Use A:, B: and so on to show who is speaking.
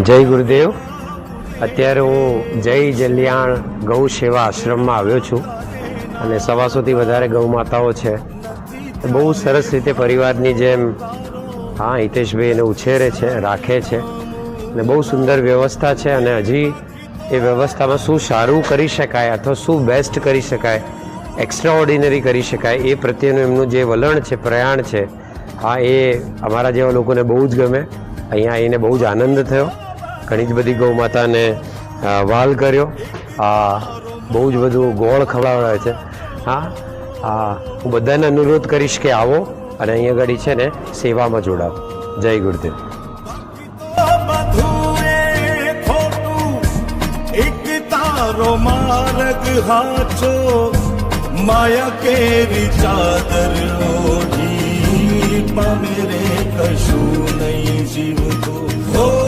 A: જય ગુરુદેવ। અત્યારે હું જય જલ્યાણ ગૌ સેવા આશ્રમમાં આવ્યો છું અને 125થી વધારે ગૌ માતાઓ છે। બહુ સરસ રીતે પરિવારની જેમ હિતેશભાઈ એને ઉછેરે છે, રાખે છે અને બહુ સુંદર વ્યવસ્થા છે। અને હજી એ વ્યવસ્થામાં શું સારું કરી શકાય અથવા શું બેસ્ટ કરી શકાય, એક્સ્ટ્રા ઓર્ડિનરી કરી શકાય, એ પ્રત્યેનું એમનું જે વલણ છે, પ્રયાણ છે, એ અમારા જેવા લોકોને બહુ જ ગમે। અહીંયા આવીને બહુ જ આનંદ થયો। ઘણી જ બધી ગૌ માતાને વાલ કર્યો, બહુ જ બધું ગોળ ખવડાવે છે। હું બધાને અનુરોધ કરીશ કે આવો અને અહીંયા આગળ છે ને સેવામાં જોડાવો। જય ગુરુદેવ।
B: માર્ગ હાચો માયા કેરી ચાદર ઓઢી પામે રે કશું નહીં જીવતો।